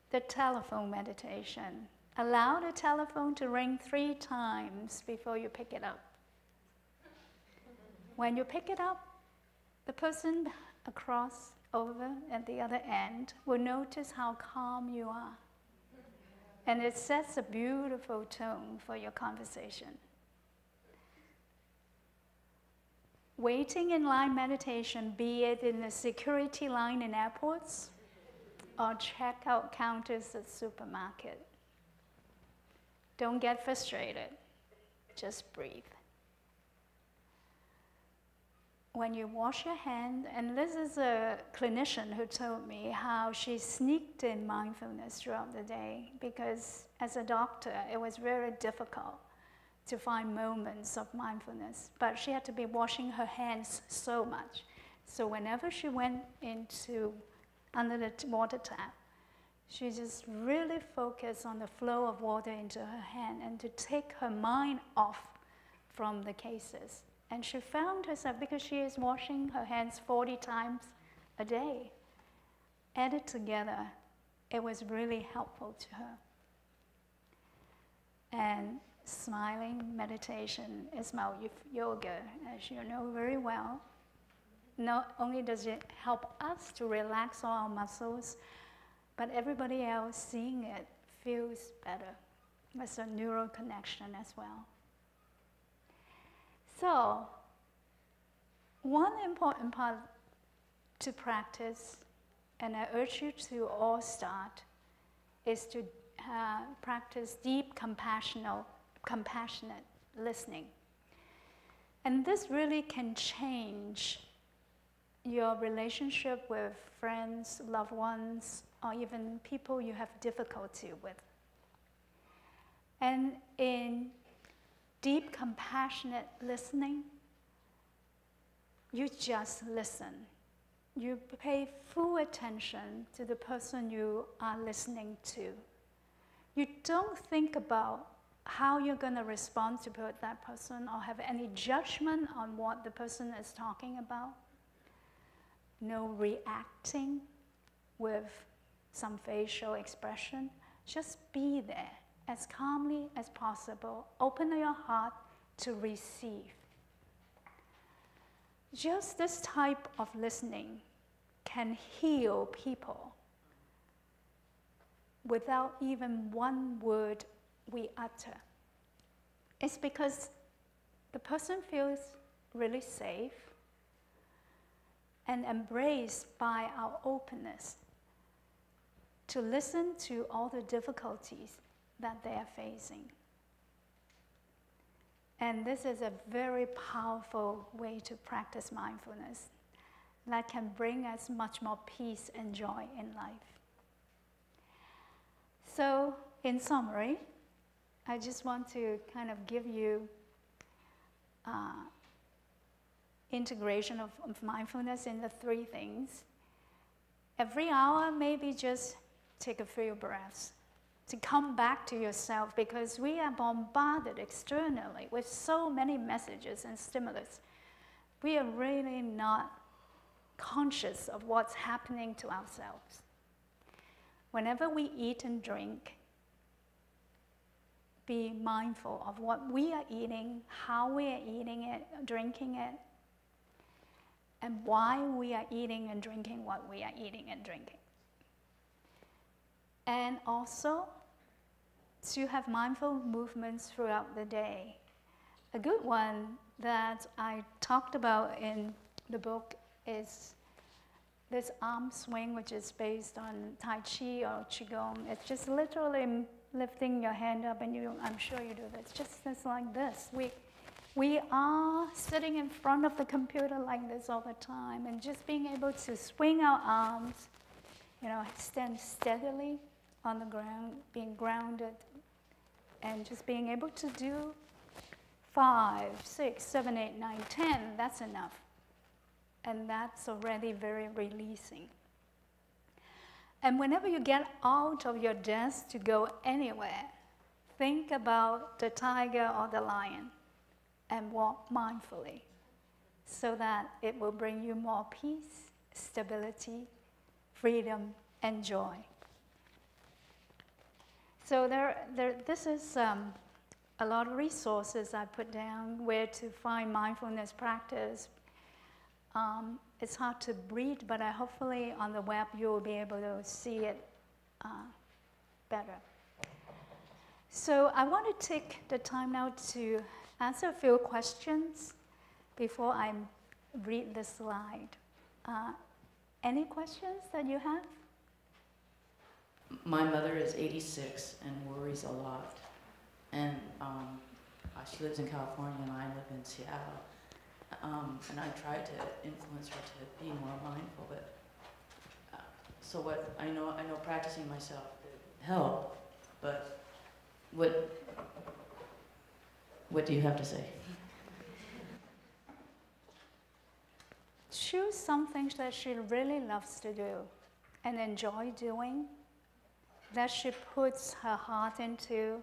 the telephone meditation. Allow the telephone to ring 3 times before you pick it up. When you pick it up, the person across over at the other end will notice how calm you are. And it sets a beautiful tone for your conversation. Waiting in line meditation, be it in the security line in airports or checkout counters at supermarket. Don't get frustrated, just breathe. When you wash your hand, and this is a clinician who told me how she sneaked in mindfulness throughout the day, because as a doctor, it was very difficult to find moments of mindfulness, but she had to be washing her hands so much. So whenever she went under the water tap, she just really focused on the flow of water into her hand and to take her mind off from the cases. And she found herself, because she is washing her hands 40 times a day, added together, it was really helpful to her. And smiling meditation is my yoga, as you know very well. Not only does it help us to relax all our muscles, but everybody else seeing it feels better. There's a neural connection as well. So, one important part to practice, and I urge you to all start, is to practice deep, compassionate listening. And this really can change your relationship with friends, loved ones, or even people you have difficulty with. And in deep, compassionate listening, you just listen. You pay full attention to the person you are listening to. You don't think about how you're going to respond to that person or have any judgment on what the person is talking about. No reacting with some facial expression. Just be there as calmly as possible. Open your heart to receive. Just this type of listening can heal people without even one word we utter. It's because the person feels really safe and embraced by our openness to listen to all the difficulties that they are facing. And this is a very powerful way to practice mindfulness that can bring us much more peace and joy in life. So, in summary, I just want to kind of give you integration of mindfulness in the three things. Every hour, maybe just take a few breaths to come back to yourself, because we are bombarded externally with so many messages and stimulus. We are really not conscious of what's happening to ourselves. Whenever we eat and drink, be mindful of what we are eating, how we are eating it, drinking it, and why we are eating and drinking what we are eating and drinking. And also, to have mindful movements throughout the day. A good one that I talked about in the book is this arm swing, which is based on Tai Chi or Qigong. It's just literally lifting your hand up, and I'm sure you do this, just like this. We are sitting in front of the computer like this all the time, and just being able to swing our arms, stand steadily on the ground, being grounded, and just being able to do 5, 6, 7, 8, 9, 10, that's enough. And that's already very releasing. And whenever you get out of your desk to go anywhere, think about the tiger or the lion and walk mindfully, so that it will bring you more peace, stability, freedom, and joy. So this is a lot of resources I put down where to find mindfulness practice. It's hard to read, but hopefully on the web you will be able to see it better. So I want to take the time now to answer a few questions before I read the slide. Any questions that you have?
My mother is 86 and worries a lot. And she lives in California and I live in Seattle. And I tried to influence her to be more mindful, but so what I know practicing myself could help, but what do you have to say?
Choose some things that she really loves to do and enjoy doing, that she puts her heart into.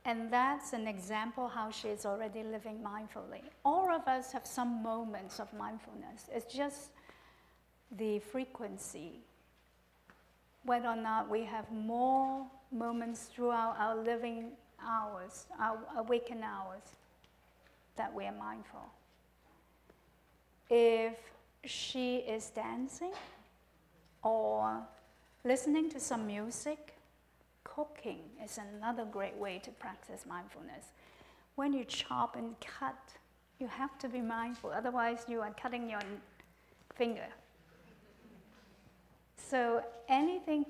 And that's an example how she is already living mindfully. All of us have some moments of mindfulness. It's just the frequency, whether or not we have more moments throughout our living hours, our awakened hours, that we are mindful. If she is dancing or listening to some music Cooking is another great way to practice mindfulness. When you chop and cut, you have to be mindful, otherwise you are cutting your finger. So anything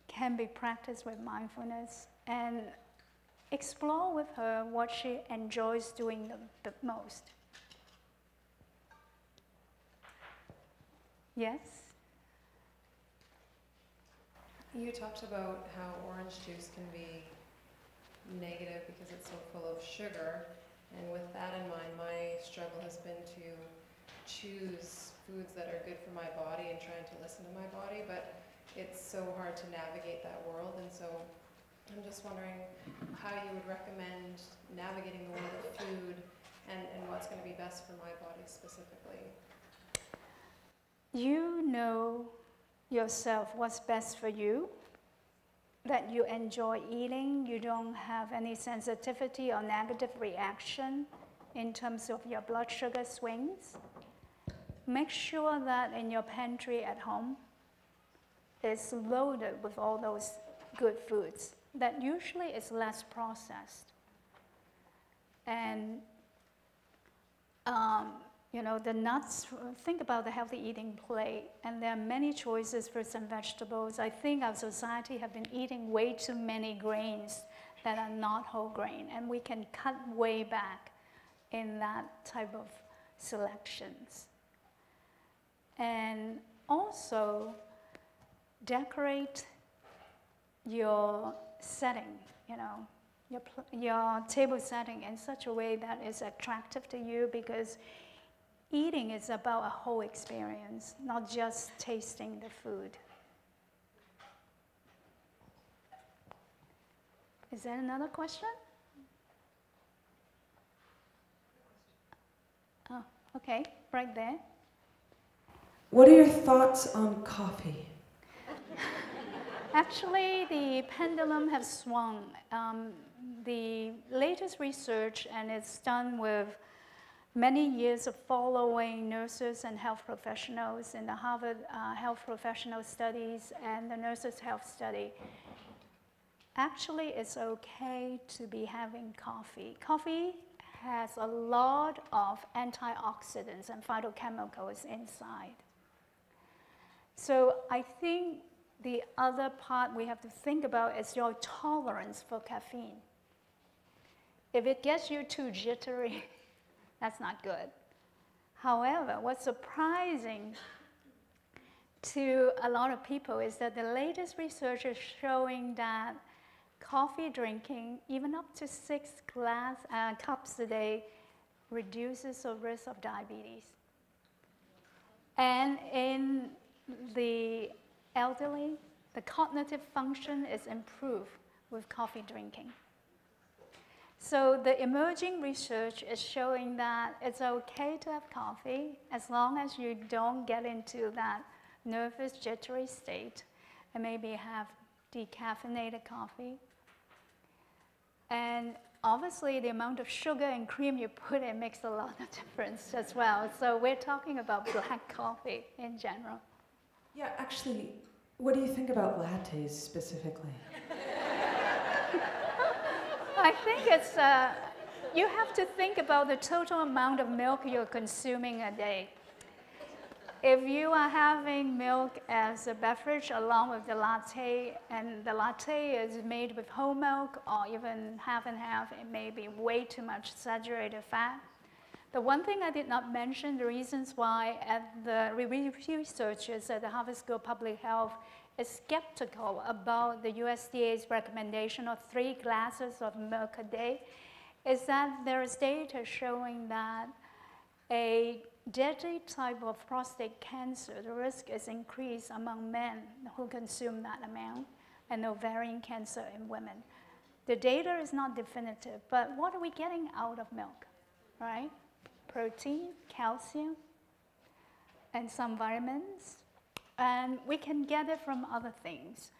can be practiced with mindfulness, and explore with her what she enjoys doing the most. Yes?
You talked about how orange juice can be negative because it's so full of sugar. And with that in mind, my struggle has been to choose foods that are good for my body and trying to listen to my body, but it's so hard to navigate that world. And so I'm just wondering how you would recommend navigating the world of food and what's going to be best for my body specifically.
You know yourself what's best for you, that you enjoy eating, you don't have any sensitivity or negative reaction in terms of your blood sugar swings. Make sure that in your pantry at home is loaded with all those good foods that usually is less processed. And you know, the nuts, think about the healthy eating plate, and there are many choices, fruits and vegetables. I think our society have been eating way too many grains that are not whole grain, and we can cut way back in that type of selections. And also decorate your setting, you know, your table setting in such a way that is attractive to you, because eating is about a whole experience, not just tasting the food. Is there another question? Oh, okay, right there.
What are your thoughts on coffee?
Actually, the pendulum has swung. The latest research, and it's done with many years of following nurses and health professionals in the Harvard Health Professional Studies and the Nurses' Health Study. Actually, it's okay to be having coffee. Coffee has a lot of antioxidants and phytochemicals inside. So I think the other part we have to think about is your tolerance for caffeine. If it gets you too jittery, that's not good. However, what's surprising to a lot of people is that the latest research is showing that coffee drinking, even up to 6 cups a day, reduces the risk of diabetes. And in the elderly, the cognitive function is improved with coffee drinking. So the emerging research is showing that it's okay to have coffee as long as you don't get into that nervous, jittery state, and maybe have decaffeinated coffee. And obviously, the amount of sugar and cream you put in makes a lot of difference as well. So we're talking about black coffee in general.
Yeah, actually, what do you think about lattes specifically?
I think it's, you have to think about the total amount of milk you're consuming a day. If you are having milk as a beverage along with the latte, and the latte is made with whole milk or even half and half, it may be way too much saturated fat. The one thing I did not mention, the reasons why the researchers at the Harvard School of Public Health is skeptical about the USDA's recommendation of 3 glasses of milk a day, is that there is data showing that a deadly type of prostate cancer, the risk is increased among men who consume that amount, and ovarian cancer in women. The data is not definitive, but what are we getting out of milk, right? Protein, calcium, and some vitamins. And we can get it from other things.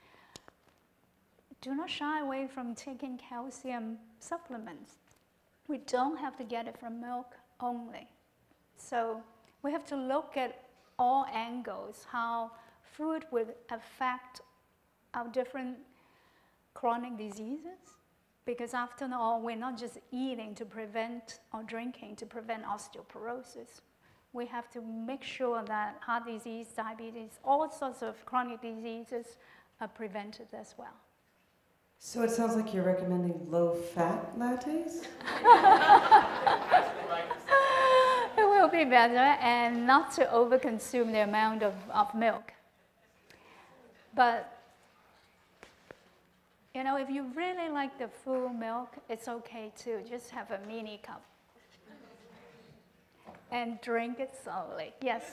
Do not shy away from taking calcium supplements. We don't have to get it from milk only. So we have to look at all angles, how food would affect our different chronic diseases. Because after all, we're not just eating to prevent or drinking to prevent osteoporosis. We have to make sure that heart disease, diabetes, all sorts of chronic diseases are prevented as well.
So it sounds like you're recommending low-fat lattes?
It will be better, and not to overconsume the amount of milk. But, you know, if you really like the full milk, it's okay too. Just have a mini cup. And drink it slowly. Yes?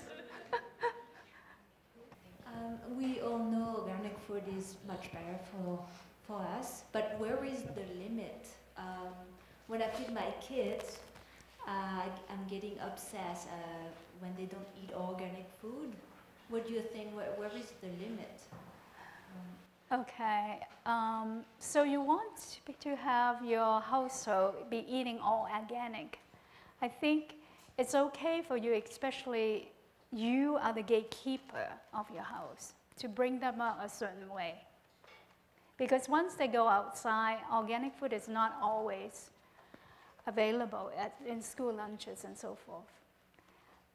We all know organic food is much better for us, but where is the limit? When I feed my kids, I'm getting obsessed when they don't eat organic food. What do you think? Where is the limit?
Okay. So you want to have your household be eating all organic. I think it's okay for you, especially you are the gatekeeper of your house, to bring them up a certain way. Because once they go outside, organic food is not always available in school lunches and so forth.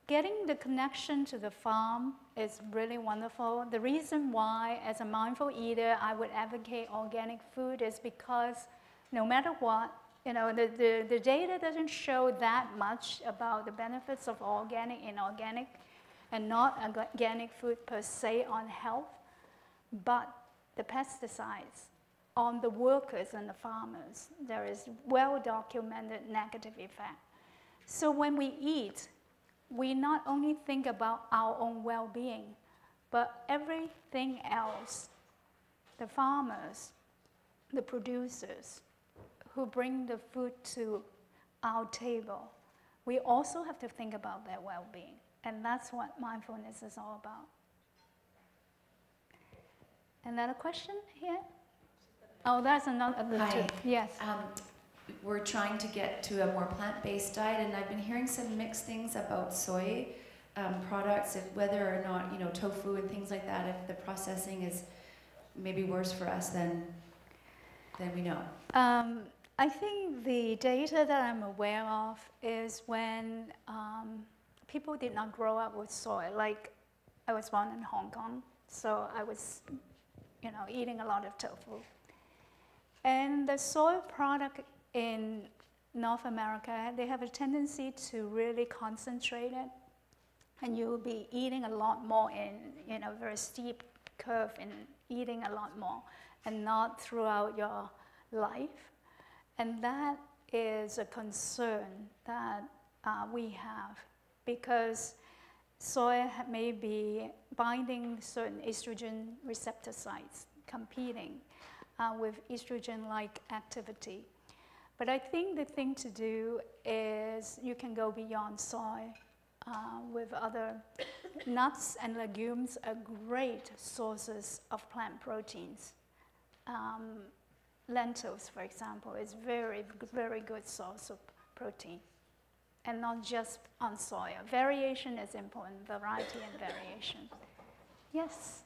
Getting the connection to the farm is really wonderful. The reason why, as a mindful eater, I would advocate organic food is because no matter what, you know, the data doesn't show that much about the benefits of organic, inorganic, and not organic food per se on health, but the pesticides on the workers and the farmers, there is well-documented negative effect. So when we eat, we not only think about our own well-being, but everything else, the farmers, the producers who bring the food to our table, we also have to think about their well-being. And that's what mindfulness is all about. Another question here? Oh, that's another.
Hi.
Yes.
We're trying to get to a more plant-based diet, and I've been hearing some mixed things about soy products, if whether or not, you know, tofu and things like that, if the processing is maybe worse for us than we know.
I think the data that I'm aware of is when people did not grow up with soy. Like, I was born in Hong Kong, so I was, you know, eating a lot of tofu. And the soy product in North America, they have a tendency to really concentrate it, and you will be eating a lot more in, you know, very steep curve in eating a lot more, and not throughout your life. And that is a concern that we have, because soy may be binding certain estrogen receptor sites, competing with estrogen-like activity. But I think the thing to do is you can go beyond soy with other nuts and legumes are great sources of plant proteins. Lentils, for example, is very, very good source of protein, and not just on soy. Variation is important, variety and variation. Yes?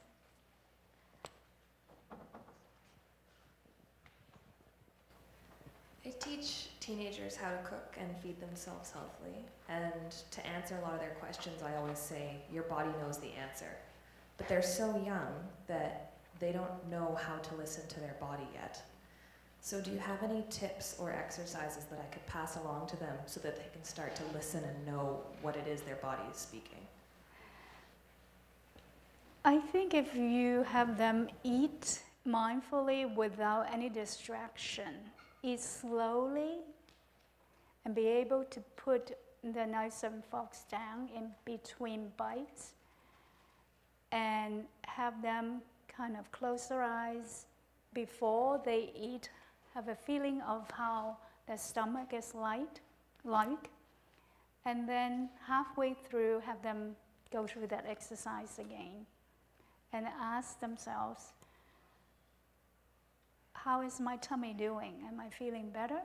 I teach teenagers how to cook and feed themselves healthily, and to answer a lot of their questions, I always say, your body knows the answer. But they're so young that they don't know how to listen to their body yet. So do you have any tips or exercises that I could pass along to them so that they can start to listen and know what it is their body is speaking?
I think if you have them eat mindfully without any distraction, eat slowly, and be able to put the knives and forks down in between bites, and have them kind of close their eyes before they eat, have a feeling of how their stomach is like, and then halfway through have them go through that exercise again and ask themselves, how is my tummy doing? Am I feeling better?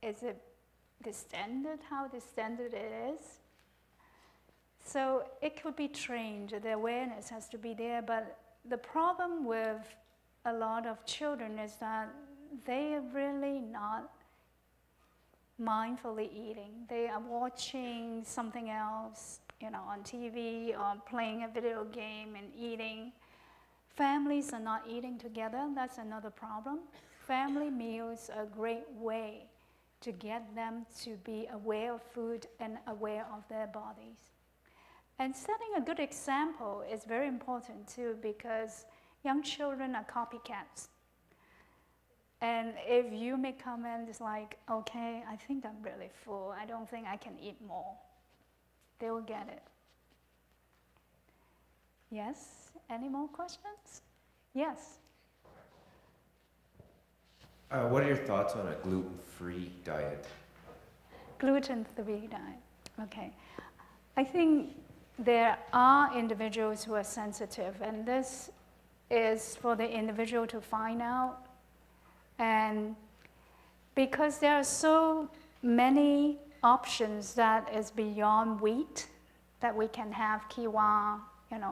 Is it distended, how distended it is? So it could be trained, the awareness has to be there, but the problem with a lot of children is that they are really not mindfully eating. They are watching something else, on TV or playing a video game and eating. Families are not eating together. That's another problem. Family meals are a great way to get them to be aware of food and aware of their bodies. And setting a good example is very important too, because young children are copycats. And if you make comments like, okay, I think I'm really full, I don't think I can eat more, they will get it. Yes? Any more questions? Yes?
What are your thoughts on a gluten-free diet?
Gluten-free diet, okay. I think there are individuals who are sensitive, and this is for the individual to find out. And because there are so many options that is beyond wheat, that we can have quinoa,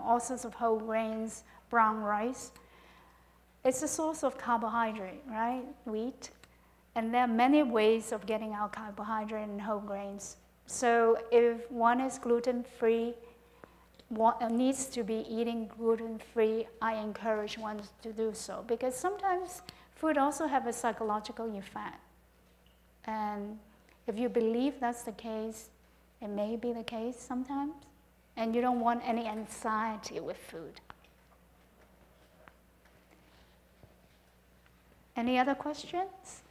all sorts of whole grains, brown rice. It's a source of carbohydrate, right? Wheat. And there are many ways of getting our carbohydrate in whole grains. So if one is gluten-free, needs to be eating gluten-free, I encourage one to do so. Because sometimes food also have a psychological effect. And if you believe that's the case, it may be the case sometimes. And you don't want any anxiety with food. Any other questions?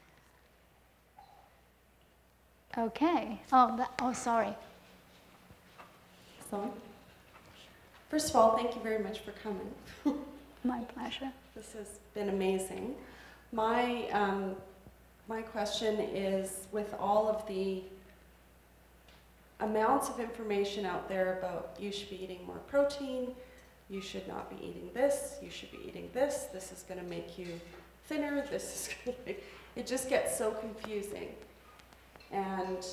Okay. Oh, sorry.
So, first of all, thank you very much for coming.
My pleasure.
This has been amazing. My question is, with all of the amounts of information out there about you should be eating more protein, you should not be eating this, you should be eating this, this is going to make you thinner, this is going to make, it just gets so confusing. And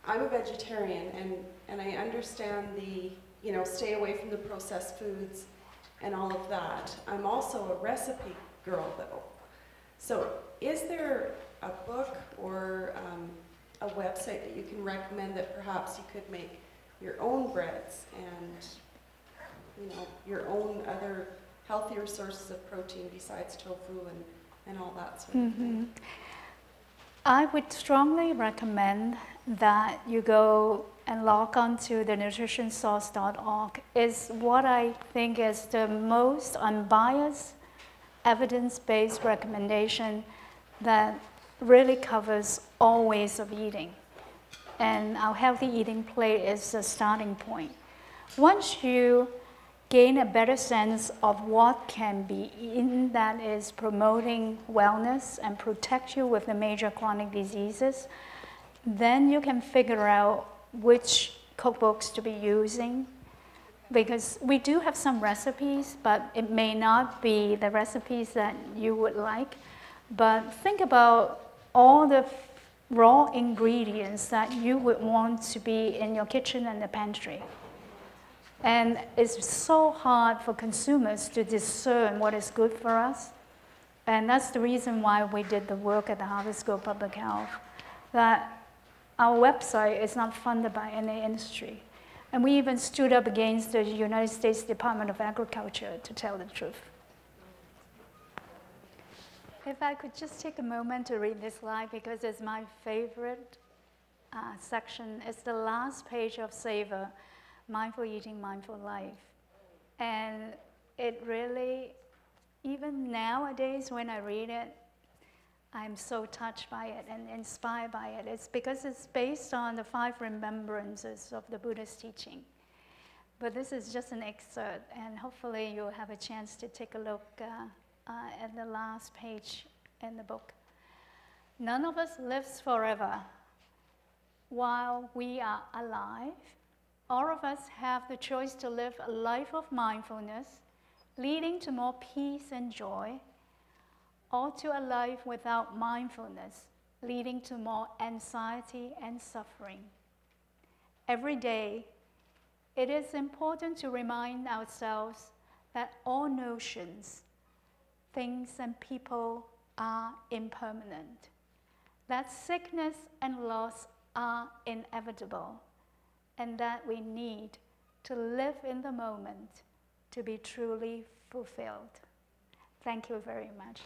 I'm a vegetarian, and I understand the, stay away from the processed foods and all of that. I'm also a recipe girl, though. So is there a book or a website that you can recommend that perhaps you could make your own breads and, your own other healthier sources of protein besides tofu and all that sort of thing?
I would strongly recommend that you go and log on to the nutritionsource.org. It's what I think is the most unbiased, evidence-based recommendation that really covers all ways of eating. And our healthy eating plate is the starting point. Once you gain a better sense of what can be eaten that is promoting wellness and protect you with the major chronic diseases, then you can figure out which cookbooks to be using. Because we do have some recipes, but it may not be the recipes that you would like. But think about all the raw ingredients that you would want to be in your kitchen and the pantry. And it's so hard for consumers to discern what is good for us. And that's the reason why we did the work at the Harvard School of Public Health, that our website is not funded by any industry. And we even stood up against the United States Department of Agriculture, to tell the truth. If I could just take a moment to read this slide, because it's my favorite section. It's the last page of Savor, Mindful Eating, Mindful Life. And it really, even nowadays when I read it, I'm so touched by it and inspired by it. It's because it's based on the 5 remembrances of the Buddha's teaching. But this is just an excerpt, and hopefully you'll have a chance to take a look at the last page in the book. None of us lives forever. While we are alive, all of us have the choice to live a life of mindfulness, leading to more peace and joy, or to a life without mindfulness, leading to more anxiety and suffering. Every day, it is important to remind ourselves that all notions, things and people are impermanent, that sickness and loss are inevitable, and that we need to live in the moment to be truly fulfilled. Thank you very much.